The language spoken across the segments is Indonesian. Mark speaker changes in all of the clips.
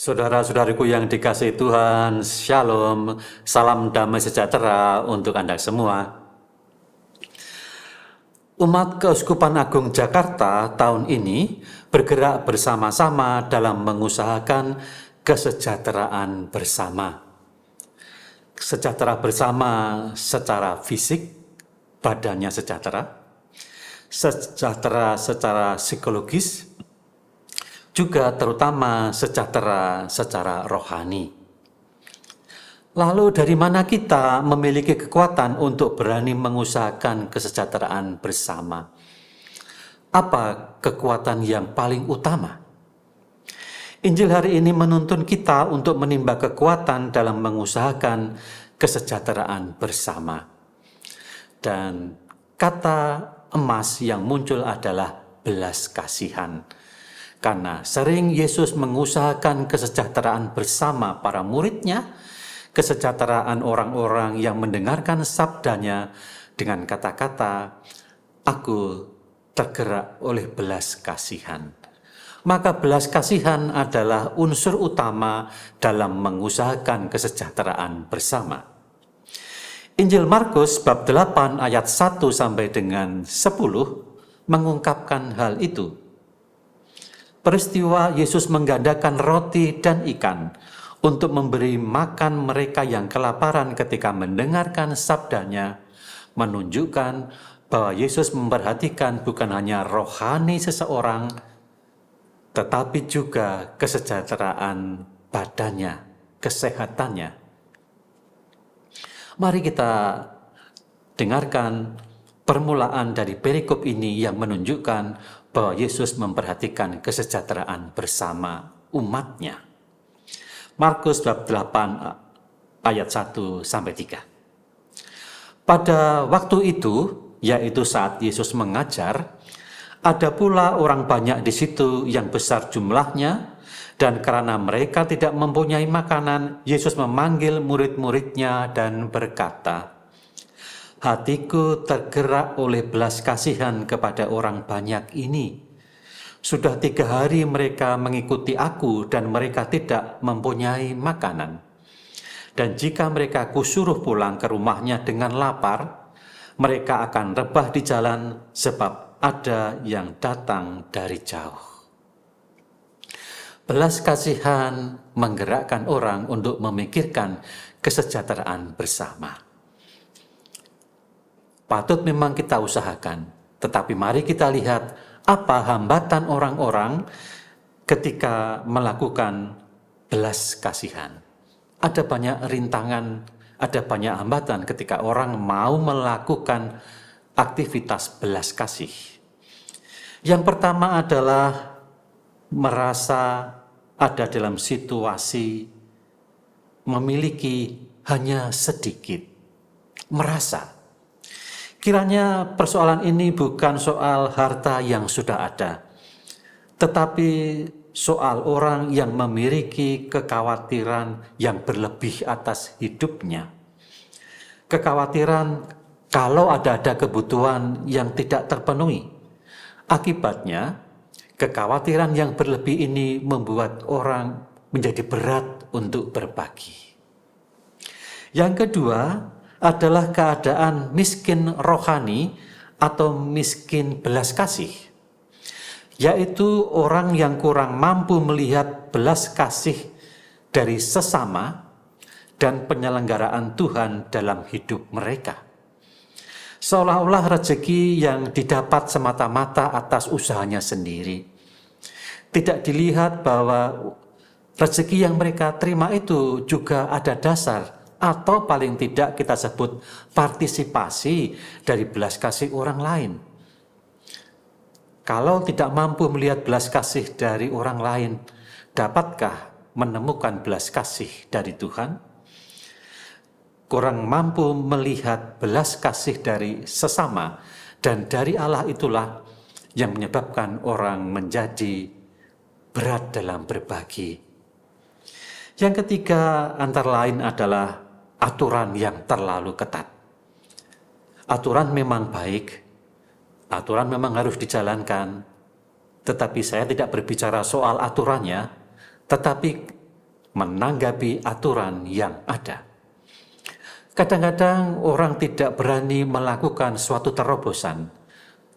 Speaker 1: Saudara-saudariku yang dikasihi Tuhan, Shalom, salam damai sejahtera untuk Anda semua. Umat Keuskupan Agung Jakarta tahun ini bergerak bersama-sama dalam mengusahakan kesejahteraan bersama. Sejahtera bersama secara fisik, badannya sejahtera, sejahtera secara psikologis, juga terutama sejahtera secara rohani. Lalu dari mana kita memiliki kekuatan untuk berani mengusahakan kesejahteraan bersama? Apa kekuatan yang paling utama? Injil hari ini menuntun kita untuk menimba kekuatan dalam mengusahakan kesejahteraan bersama. Dan kata emas yang muncul adalah belas kasihan. Karena sering Yesus mengusahakan kesejahteraan bersama para muridnya, kesejahteraan orang-orang yang mendengarkan sabdanya dengan kata-kata, "Aku tergerak oleh belas kasihan." Maka belas kasihan adalah unsur utama dalam mengusahakan kesejahteraan bersama. Injil Markus bab 8 ayat 1 sampai dengan 10 mengungkapkan hal itu. Peristiwa Yesus menggandakan roti dan ikan untuk memberi makan mereka yang kelaparan ketika mendengarkan sabdanya, menunjukkan bahwa Yesus memperhatikan bukan hanya rohani seseorang, tetapi juga kesejahteraan badannya, kesehatannya. Mari kita dengarkan permulaan dari perikop ini yang menunjukkan bahwa Yesus memperhatikan kesejahteraan bersama umatnya. Markus bab 8 ayat 1 sampai 3. Pada waktu itu, yaitu saat Yesus mengajar, ada pula orang banyak di situ yang besar jumlahnya, dan karena mereka tidak mempunyai makanan, Yesus memanggil murid-muridnya dan berkata, "Hatiku tergerak oleh belas kasihan kepada orang banyak ini. Sudah 3 hari mereka mengikuti aku dan mereka tidak mempunyai makanan. Dan jika mereka kusuruh pulang ke rumahnya dengan lapar, mereka akan rebah di jalan sebab ada yang datang dari jauh." Belas kasihan menggerakkan orang untuk memikirkan kesejahteraan bersama. Patut memang kita usahakan, tetapi mari kita lihat apa hambatan orang-orang ketika melakukan belas kasihan. Ada banyak rintangan, ada banyak hambatan ketika orang mau melakukan aktivitas belas kasih. Yang pertama adalah merasa ada dalam situasi memiliki hanya sedikit, merasa. Kiranya persoalan ini bukan soal harta yang sudah ada, tetapi soal orang yang memiliki kekhawatiran yang berlebih atas hidupnya. Kekhawatiran kalau ada kebutuhan yang tidak terpenuhi. Akibatnya, kekhawatiran yang berlebih ini membuat orang menjadi berat untuk berbagi. Yang kedua adalah keadaan miskin rohani atau miskin belas kasih, yaitu orang yang kurang mampu melihat belas kasih dari sesama dan penyelenggaraan Tuhan dalam hidup mereka. Seolah-olah rezeki yang didapat semata-mata atas usahanya sendiri. Tidak dilihat bahwa rezeki yang mereka terima itu juga ada dasar, atau paling tidak kita sebut partisipasi dari belas kasih orang lain. Kalau tidak mampu melihat belas kasih dari orang lain, dapatkah menemukan belas kasih dari Tuhan? Kurang mampu melihat belas kasih dari sesama, dan dari Allah itulah yang menyebabkan orang menjadi berat dalam berbagi. Yang ketiga antara lain adalah aturan yang terlalu ketat. Aturan memang baik, aturan memang harus dijalankan, tetapi saya tidak berbicara soal aturannya, tetapi menanggapi aturan yang ada. Kadang-kadang orang tidak berani melakukan suatu terobosan.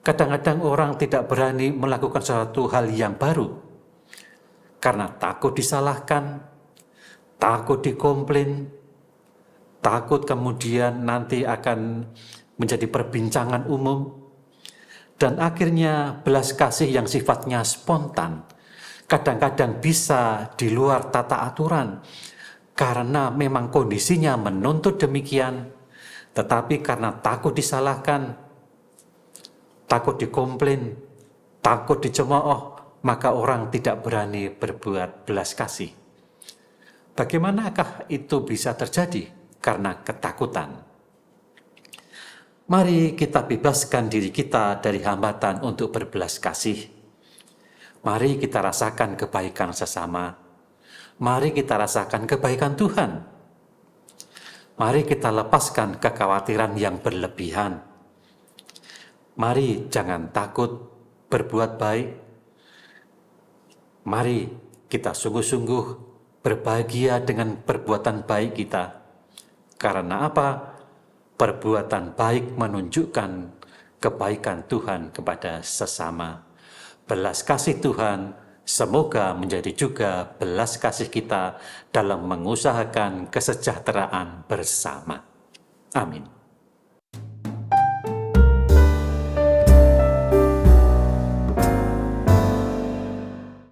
Speaker 1: Kadang-kadang orang tidak berani melakukan suatu hal yang baru karena takut disalahkan, takut dikomplain, takut kemudian nanti akan menjadi perbincangan umum, dan akhirnya belas kasih yang sifatnya spontan kadang-kadang bisa di luar tata aturan karena memang kondisinya menuntut demikian, tetapi karena takut disalahkan, takut dikomplain, takut dicemooh, maka orang tidak berani berbuat belas kasih. Bagaimanakah itu bisa terjadi? Karena ketakutan. Mari kita bebaskan diri kita dari hambatan untuk berbelas kasih. Mari kita rasakan kebaikan sesama. Mari kita rasakan kebaikan Tuhan. Mari kita lepaskan kekhawatiran yang berlebihan. Mari jangan takut berbuat baik. Mari kita sungguh-sungguh berbahagia dengan perbuatan baik kita. Karena apa? Perbuatan baik menunjukkan kebaikan Tuhan kepada sesama. Belas kasih Tuhan semoga menjadi juga belas kasih kita dalam mengusahakan kesejahteraan bersama. Amin.